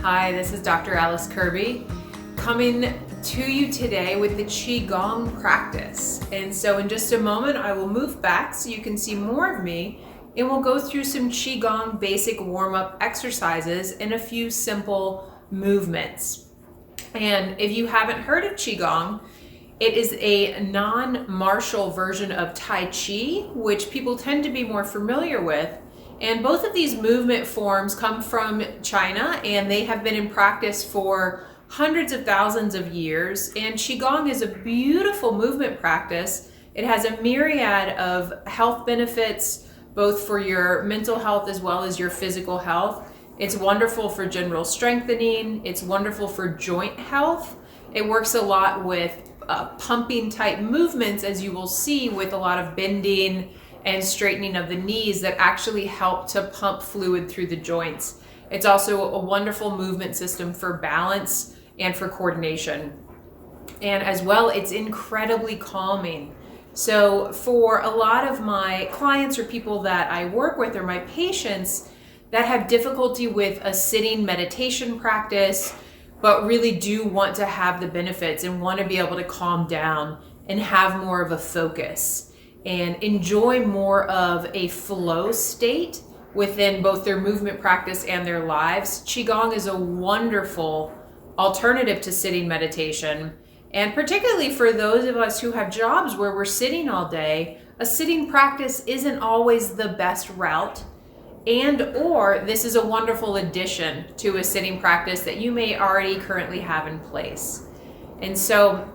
Hi, this is Dr. Alice Kirby coming to you today with the Qi Gong Practice. And so in just a moment, I will move back so you can see more of me, and we'll go through some Qi Gong basic warm-up exercises and a few simple movements. And if you haven't heard of Qi Gong, it is a non-martial version of Tai Chi, which people tend to be more familiar with. And both of these movement forms come from China, and they have been in practice for hundreds of thousands of years. And Qigong is a beautiful movement practice. It has a myriad of health benefits, both for your mental health as well as your physical health. It's wonderful for general strengthening. It's wonderful for joint health. It works a lot with pumping type movements, as you will see, with a lot of bending and straightening of the knees that actually help to pump fluid through the joints. It's also a wonderful movement system for balance and for coordination. And as well, it's incredibly calming. So for a lot of my clients or people that I work with or my patients that have difficulty with a sitting meditation practice, but really do want to have the benefits and want to be able to calm down and have more of a focus and enjoy more of a flow state within both their movement practice and their lives, Qigong is a wonderful alternative to sitting meditation. And particularly for those of us who have jobs where we're sitting all day, a sitting practice isn't always the best route, or this is a wonderful addition to a sitting practice that you may already currently have in place. And so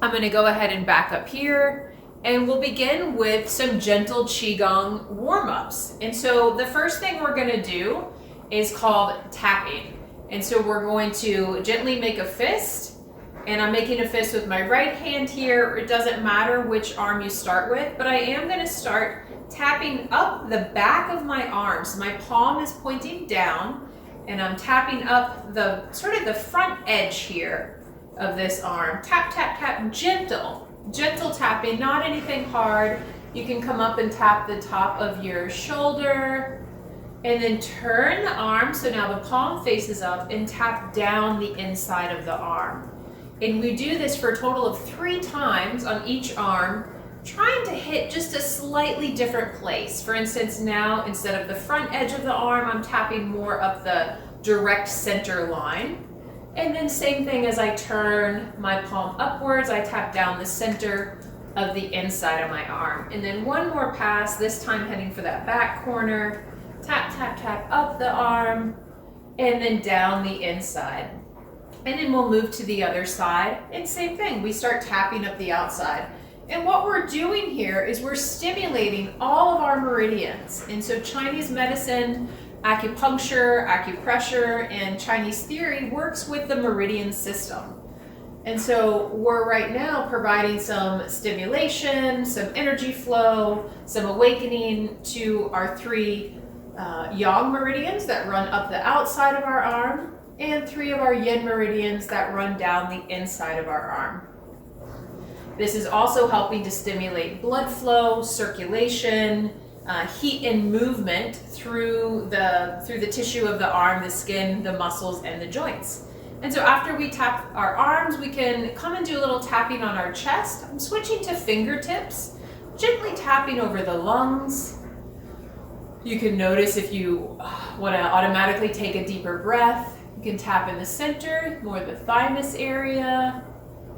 I'm going to go ahead and back up here. And we'll begin with some gentle Qigong warm-ups. And so the first thing we're gonna do is called tapping. And so we're going to gently make a fist, and I'm making a fist with my right hand here. It doesn't matter which arm you start with, but I am gonna start tapping up the back of my arms. My palm is pointing down, and I'm tapping up the sort of the front edge here of this arm. Tap, tap, tap, gentle tapping, not anything hard. You can come up and tap the top of your shoulder and then turn the arm so now the palm faces up and tap down the inside of the arm. And we do this for a total of 3 times on each arm, trying to hit just a slightly different place. For instance, now instead of the front edge of the arm, I'm tapping more up the direct center line. And then same thing, as I turn my palm upwards, I tap down the center of the inside of my arm. And then one more pass, this time heading for that back corner. Tap, tap, tap up the arm, and then down the inside. And then we'll move to the other side, and same thing, we start tapping up the outside. And what we're doing here is we're stimulating all of our meridians. And so Chinese medicine, acupuncture, acupressure, and Chinese theory works with the meridian system. And so we're right now providing some stimulation, some energy flow, some awakening to our 3 yang meridians that run up the outside of our arm, and 3 of our yin meridians that run down the inside of our arm. This is also helping to stimulate blood flow, circulation, heat and movement through the tissue of the arm, the skin, the muscles, and the joints. And so after we tap our arms, we can come and do a little tapping on our chest. I'm switching to fingertips, gently tapping over the lungs. You can notice if you want to automatically take a deeper breath, you can tap in the center, more the thymus area.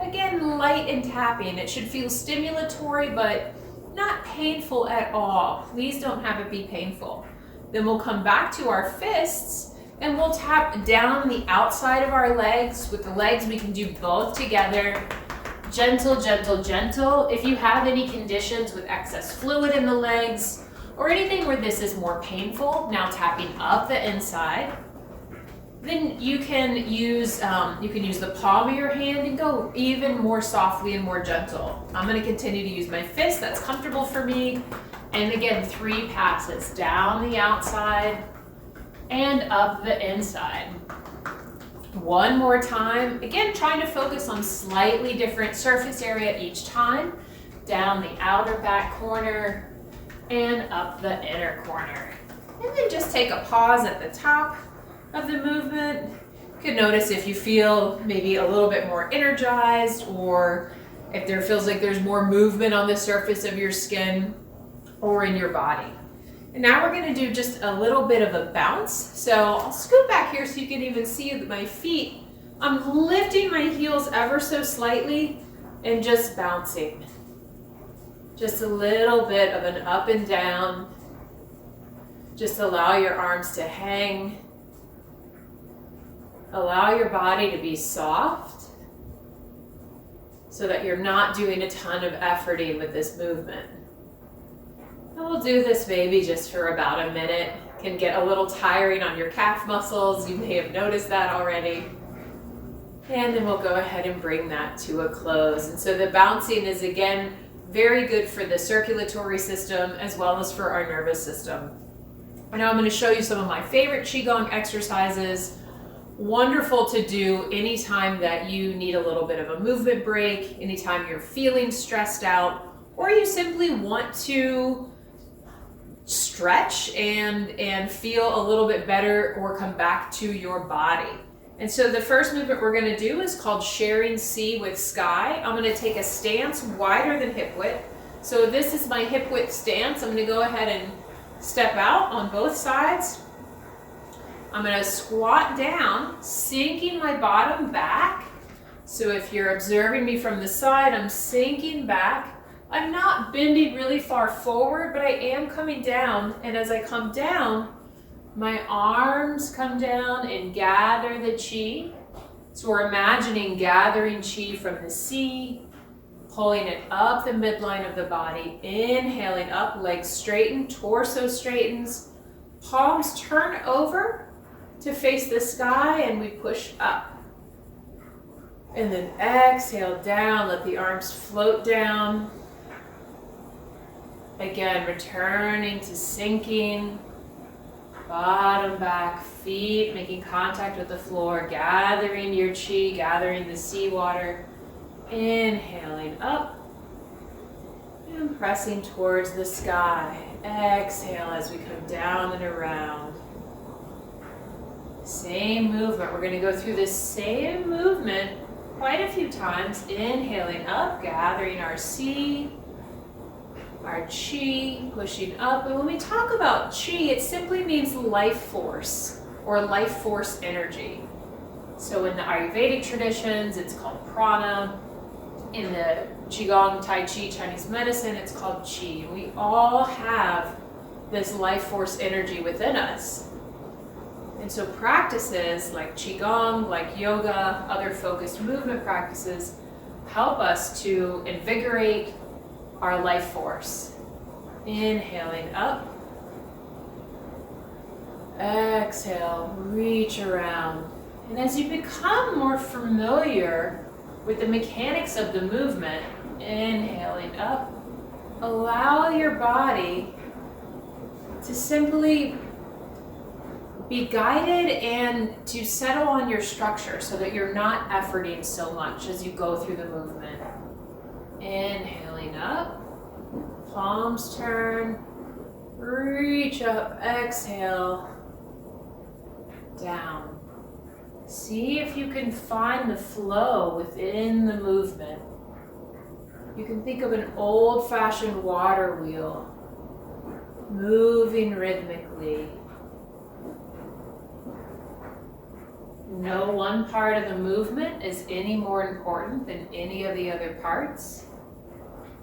Again, light and tapping. It should feel stimulatory, but not painful at all. Please don't have it be painful. Then we'll come back to our fists and we'll tap down the outside of our legs. With the legs, we can do both together. Gentle, gentle, gentle. If you have any conditions with excess fluid in the legs or anything where this is more painful, now tapping up the inside. Then you can use the palm of your hand and go even more softly and more gentle. I'm going to continue to use my fist. That's comfortable for me. And again, 3 passes down the outside and up the inside. One more time. Again, trying to focus on slightly different surface area each time. Down the outer back corner and up the inner corner. And then just take a pause at the top of the movement You can notice if you feel maybe a little bit more energized, or if there feels like there's more movement on the surface of your skin or in your body. And now we're going to do just a little bit of a bounce. So I'll scoot back here so you can even see my feet. I'm lifting my heels ever so slightly and just bouncing. Just a little bit of an up and down. Just allow your arms to hang. Allow your body to be soft so that you're not doing a ton of efforting with this movement. And we'll do this maybe just for about a minute. It can get a little tiring on your calf muscles. You may have noticed that already. And then we'll go ahead and bring that to a close. And so the bouncing is, again, very good for the circulatory system as well as for our nervous system. And now I'm going to show you some of my favorite Qigong exercises. Wonderful to do anytime that you need a little bit of a movement break, anytime you're feeling stressed out, or you simply want to stretch and feel a little bit better or come back to your body. And so the first movement we're going to do is called sharing sea with sky. I'm going to take a stance wider than hip width. So this is my hip width stance. I'm going to go ahead and step out on both sides. I'm going to squat down, sinking my bottom back. So if you're observing me from the side, I'm sinking back. I'm not bending really far forward, but I am coming down. And as I come down, my arms come down and gather the Qi. So we're imagining gathering Qi from the sea, pulling it up the midline of the body, inhaling up, legs straighten, torso straightens, palms turn over to face the sky, and we push up. And then exhale down, let the arms float down. Again, returning to sinking. Bottom back, feet making contact with the floor, gathering your Qi, gathering the seawater. Inhaling up and pressing towards the sky. Exhale as we come down and around. Same movement. We're going to go through this same movement quite a few times. Inhaling up, gathering our sea, our Qi, pushing up. And when we talk about Qi, it simply means life force or life force energy. So in the Ayurvedic traditions, it's called prana. In the Qi Gong, Tai Chi, Chinese medicine, it's called Qi. And we all have this life force energy within us. And so practices like Qi Gong, like yoga, other focused movement practices help us to invigorate our life force. Inhaling up. Exhale, reach around. And as you become more familiar with the mechanics of the movement, inhaling up, allow your body to simply be guided and to settle on your structure so that you're not efforting so much as you go through the movement. Inhaling up, palms turn, reach up, exhale, down. See if you can find the flow within the movement. You can think of an old-fashioned water wheel moving rhythmically. No one part of the movement is any more important than any of the other parts.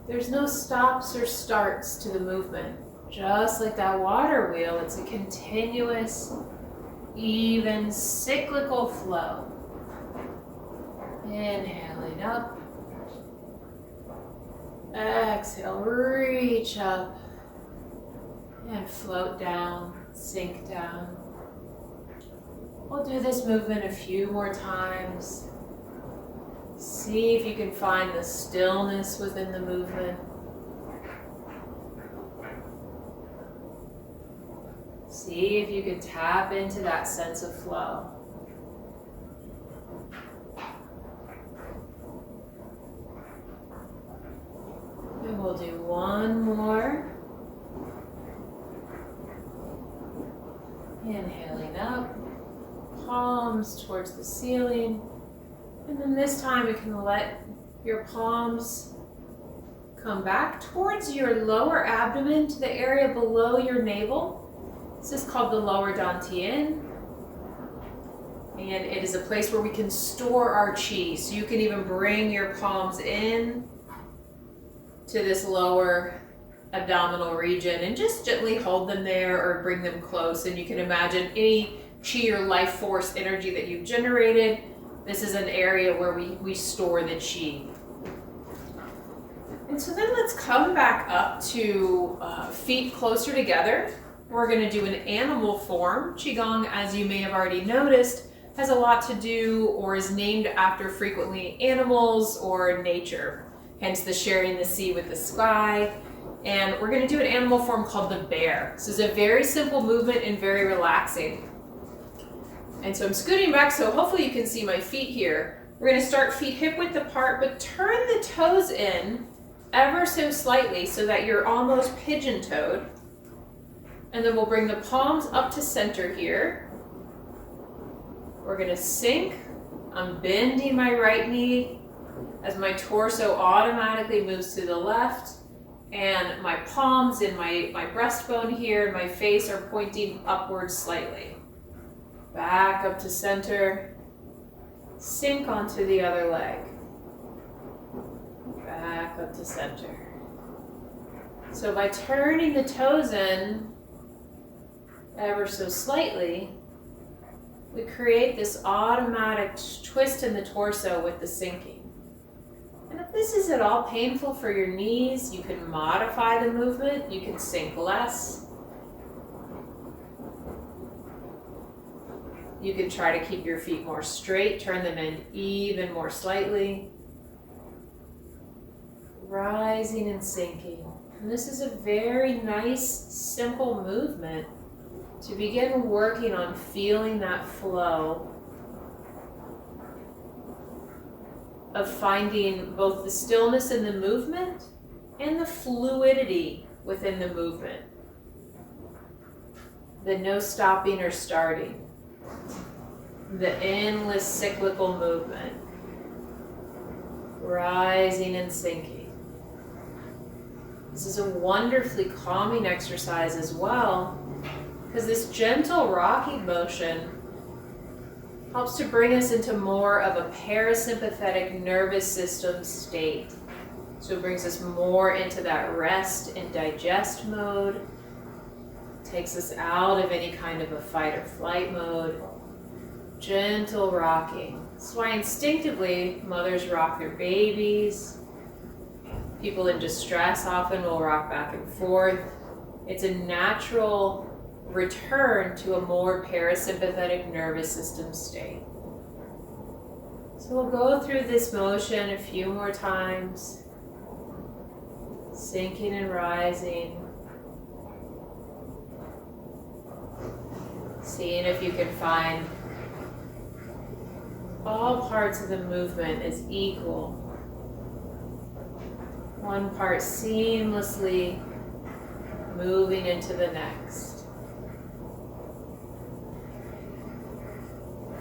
There's no stops or starts to the movement. Just like that water wheel, it's a continuous, even cyclical flow. Inhaling up. Exhale, reach up and float down, sink down. We'll do this movement a few more times. See if you can find the stillness within the movement. See if you can tap into that sense of flow. And we'll do one more. Inhaling up. palms towards the ceiling. And then this time you can let your palms come back towards your lower abdomen to the area below your navel. This is called the lower dantian. And it is a place where we can store our qi. So you can even bring your palms in to this lower abdominal region and just gently hold them there or bring them close. And you can imagine any qi or life force energy that you've generated. This is an area where we store the qi. And so then let's come back up to feet closer together. We're going to do an animal form. Qigong, as you may have already noticed, has a lot to do or is named after frequently animals or nature. Hence the sharing the sea with the sky. And we're going to do an animal form called the bear. This is a very simple movement and very relaxing. And so I'm scooting back so hopefully you can see my feet here. We're going to start feet hip width apart, but turn the toes in ever so slightly so that you're almost pigeon-toed. And then we'll bring the palms up to center here. We're going to sink. I'm bending my right knee as my torso automatically moves to the left. And my palms in my breastbone here and my face are pointing upwards slightly. Back up to center. Sink onto the other leg. Back up to center. So by turning the toes in ever so slightly, we create this automatic twist in the torso with the sinking. And if this is at all painful for your knees, you can modify the movement. You can sink less. You can try to keep your feet more straight, turn them in even more slightly. Rising and sinking. And this is a very nice, simple movement to begin working on feeling that flow of finding both the stillness in the movement and the fluidity within the movement. The no stopping or starting. The endless cyclical movement. Rising and sinking. This is a wonderfully calming exercise as well, because this gentle rocking motion helps to bring us into more of a parasympathetic nervous system state. So it brings us more into that rest and digest mode, takes us out of any kind of a fight or flight mode. Gentle rocking. That's why instinctively mothers rock their babies. People in distress often will rock back and forth. It's a natural return to a more parasympathetic nervous system state. So we'll go through this motion a few more times. Sinking and rising. Seeing if you can find all parts of the movement as equal. One part seamlessly moving into the next.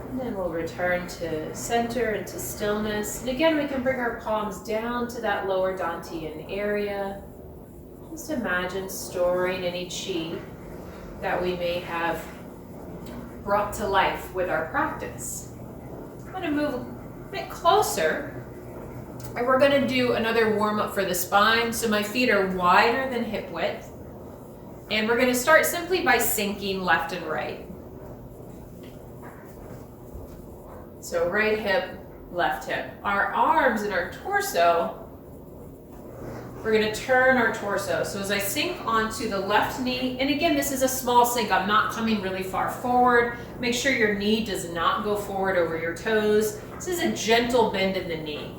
And then we'll return to center and to stillness. And again, we can bring our palms down to that lower dantian area. Just imagine storing any qi that we may have brought to life with our practice. I'm going to move a bit closer. And we're going to do another warm-up for the spine. So my feet are wider than hip width. And we're going to start simply by sinking left and right. So right hip, left hip. Our arms and our torso, we're going to turn our torso. So as I sink onto the left knee, and again, this is a small sink. I'm not coming really far forward. Make sure your knee does not go forward over your toes. This is a gentle bend in the knee.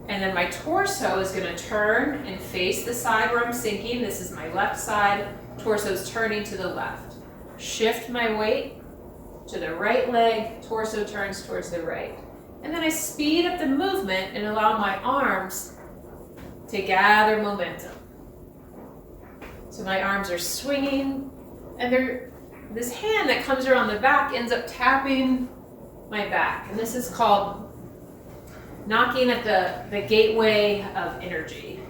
And then my torso is going to turn and face the side where I'm sinking. This is my left side. Torso's turning to the left. Shift my weight to the right leg. Torso turns towards the right. And then I speed up the movement and allow my arms to gather momentum. So my arms are swinging and they're This hand that comes around the back ends up tapping my back. And this is called knocking at the gateway of energy.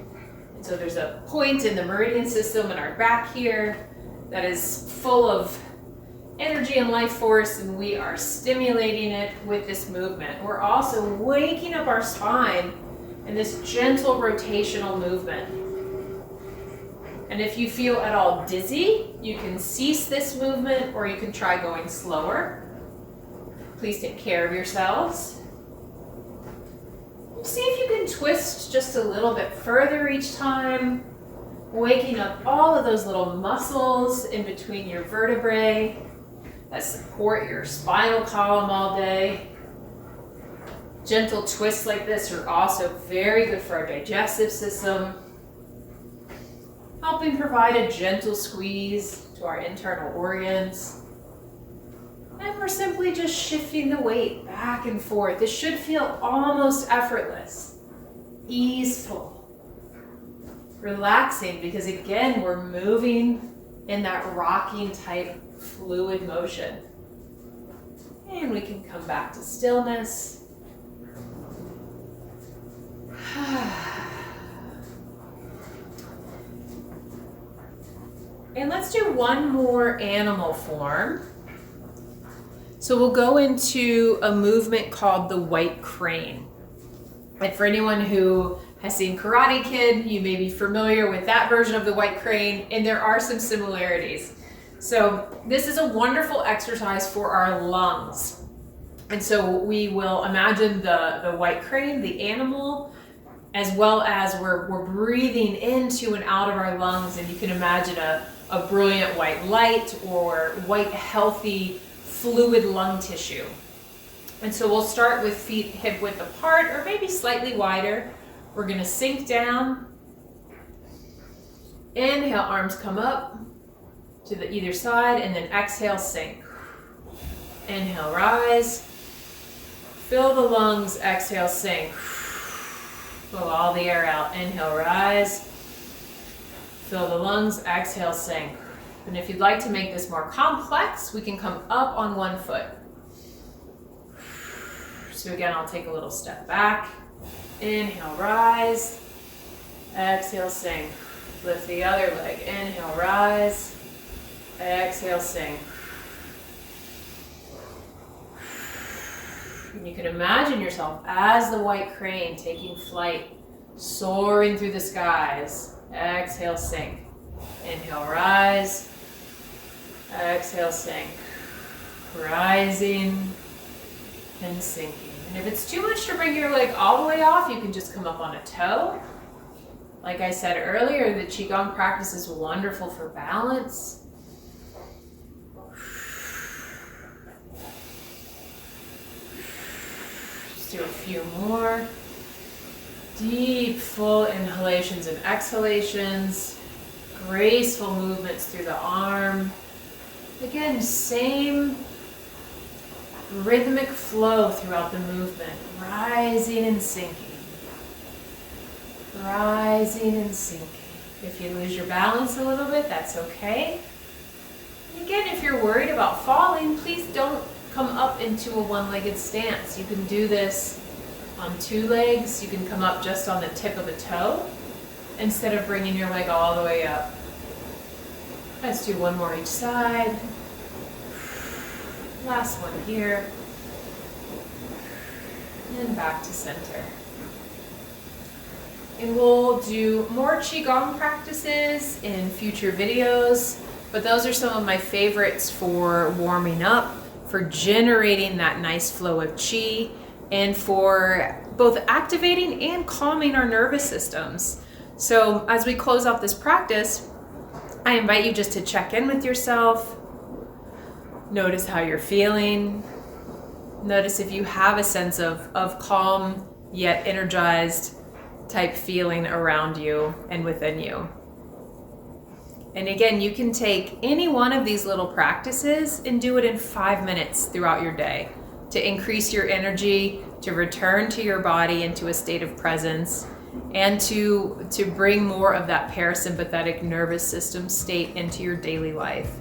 And so there's a point in the meridian system in our back here that is full of energy and life force, and we are stimulating it with this movement. We're also waking up our spine in this gentle rotational movement. And if you feel at all dizzy, you can cease this movement or you can try going slower. Please take care of yourselves. See if you can twist just a little bit further each time, waking up all of those little muscles in between your vertebrae that support your spinal column all day. Gentle twists like this are also very good for our digestive system, helping provide a gentle squeeze to our internal organs. And we're simply just shifting the weight back and forth. This should feel almost effortless, easeful, relaxing, because again, we're moving in that rocking type fluid motion. And we can come back to stillness. And let's do one more animal form. So we'll go into a movement called the white crane. And for anyone who has seen Karate Kid, you may be familiar with that version of the white crane, and there are some similarities. So this is a wonderful exercise for our lungs. And so we will imagine the white crane, the animal, as well as we're breathing into and out of our lungs, and you can imagine a brilliant white light or white healthy fluid lung tissue. And so we'll start with feet hip width apart or maybe slightly wider. We're going to sink down. Inhale, arms come up to the either side, and then exhale, sink. Inhale, rise. Fill the lungs, exhale, sink. Blow all the air out. Inhale, rise. Fill the lungs, exhale, sink. And if you'd like to make this more complex, we can come up on one foot. So again, I'll take a little step back. Inhale, rise. Exhale, sink. Lift the other leg. Inhale, rise. Exhale, sink. And you can imagine yourself as the white crane taking flight, soaring through the skies. Exhale, sink. Inhale, rise. Exhale, sink. Rising and sinking. And if it's too much to bring your leg all the way off, you can just come up on a toe. Like I said earlier, the Qi Gong practice is wonderful for balance. Just do a few more. Deep, full inhalations and exhalations. Graceful movements through the arm. Again, same rhythmic flow throughout the movement. Rising and sinking. Rising and sinking. If you lose your balance a little bit, that's okay. Again, if you're worried about falling, please don't come up into a one-legged stance. You can do this on two legs. You can come up just on the tip of a toe instead of bringing your leg all the way up. Let's do one more each side. Last one here. And back to center. And we'll do more Qi Gong practices in future videos, but those are some of my favorites for warming up, for generating that nice flow of Qi, and for both activating and calming our nervous systems. So as we close out this practice, I invite you just to check in with yourself. Notice how you're feeling. Notice if you have a sense of calm yet energized type feeling around you and within you. And again, you can take any one of these little practices and do it in 5 minutes throughout your day to increase your energy, to return to your body into a state of presence, and to bring more of that parasympathetic nervous system state into your daily life.